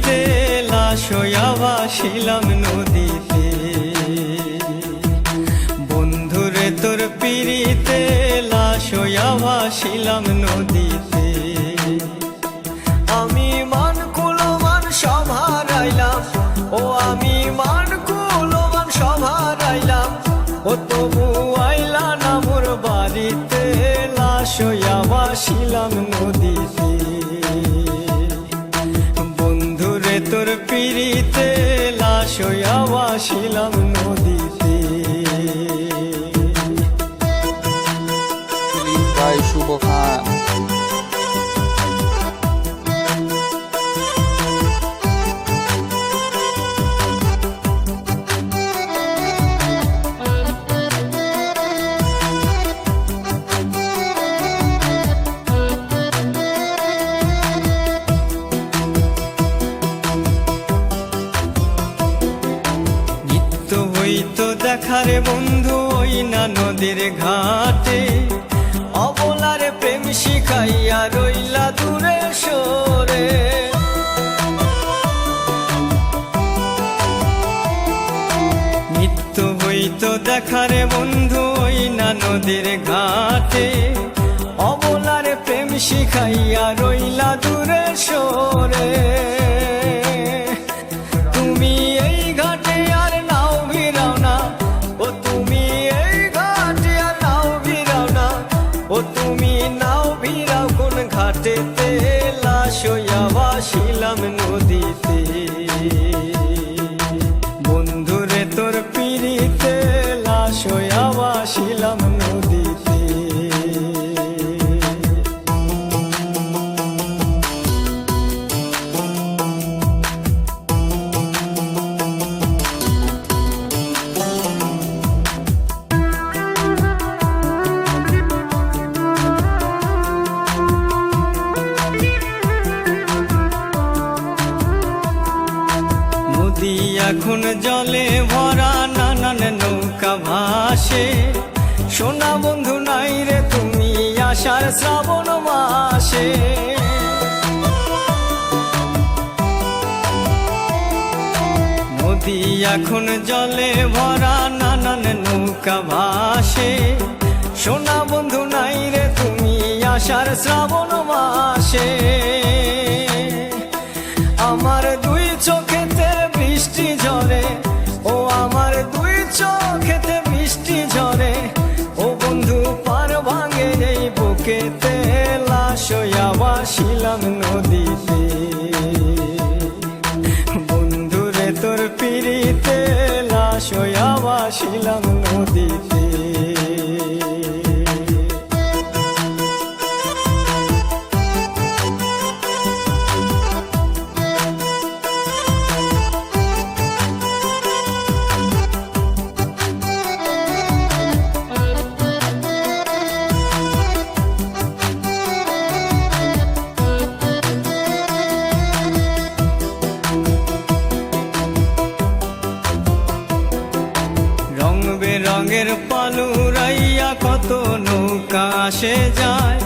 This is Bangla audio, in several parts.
পিড়িতে লাশ হইয়া ভাসিলাম নদীতে। বন্ধুরে তোর পিড়িতে লাশ হইয়া ভাসিলাম নদীতে। আমি মান কুলমান সব হারাইলাম, ও আমি মান কুলমান সব হারাইলাম, ও তবু আইলা না মোর বাড়িতে লাশ হইয়া ভাসিলাম নদীতে। বন্ধুরে তোর পিড়িতে লাশ হইয়া ভাসিলাম নদীতে। শুভ খান হইতো দেখারে বন্ধু ওই না নদীর ঘাটে, অবলারে প্রেম শিখাইয়া রইলা দূরে সরে। নিত্য হইতো দেখারে বন্ধু ওই না নদীর ঘাটে, অবলারে প্রেম শিখাইয়া রইলা দূরে সরে। তুমি এই ঘাটে আর নাও ভিড়াও না, ও তুমি এই ঘাটে আর নাও ভিড়াও না, ও তুমি নাও ভিড়াও কোন ঘাটেতে লাশ হইয়া ভাসিলাম নদীতে। বন্ধুরে তোর পিড়িতে লাশ হইয়া ভাসিলাম নদীতে। নদী এখন জলে ভরা, নানান নৌকা ভাসে। সোনা বন্ধু নাই রে তুমি আষাঢ় শ্রাবণ মাসে। নদী এখন জলে ভরা, নানান নৌকা ভাসে। সোনা বন্ধু নাই রে তুমি আষাঢ় শ্রাবণ মাসে। আমার দুই চোখেতে বৃষ্টি ঝরে, ও আমার দুই চোখেতে বৃষ্টি ঝরে, ও বন্ধু পার ভাঙে এই বুকেতে লাশ হইয়া ভাসিলাম নদীতে। বন্ধুরে তোর পিড়িতে লাশ হইয়া ভাসিলাম নদীতে। রঙের পালুরাইয়া কত নৌকা আসে যায়,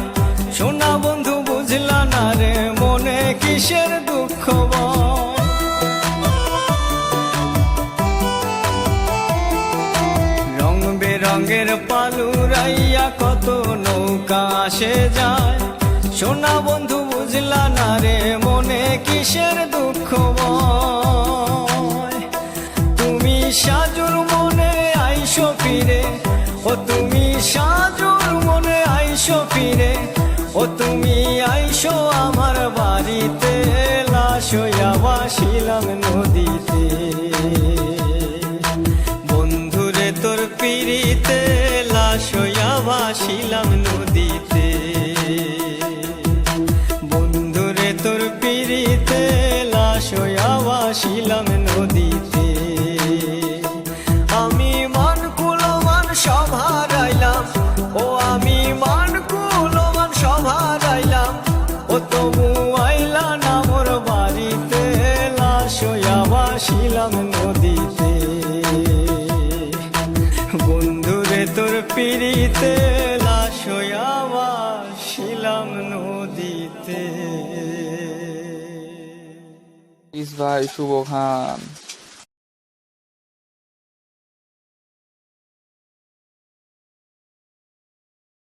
সোনা বন্ধু বুঝলা না রে মনে কিসের দুঃখ বয়। রং বেরঙের পালুরাইয়া কত নৌকা আসে যায়, সোনা বন্ধু বুঝলা না রে মনে কিসের দুঃখ বয়। তুমি সাজুর মনে আইসো ফিরে, ও তুমি সাজুর মনে আইসো ফিরে, ও তুমি আইসো আমার বাড়িতে লাশ হইয়া ভাসিলাম নদীতে। বন্ধুরে তোর পিড়িতে লাশ হইয়া ভাসিলাম নদীতে। বন্ধুরে তোর পিড়িতে লাশ হইয়া ভাসিলাম নদীতে। আমি মান কুলমান সব হারাইলাম, ও আমি মান কুলমান সব হারাইলাম, ও তবু আইলা না মোর বাড়িতে লাশ হইয়া ভাসিলাম নদীতে। বন্ধুরে তোর পিড়িতে লাশ হইয়া ভাসিলাম নদীতে। ভাই শুভ খান।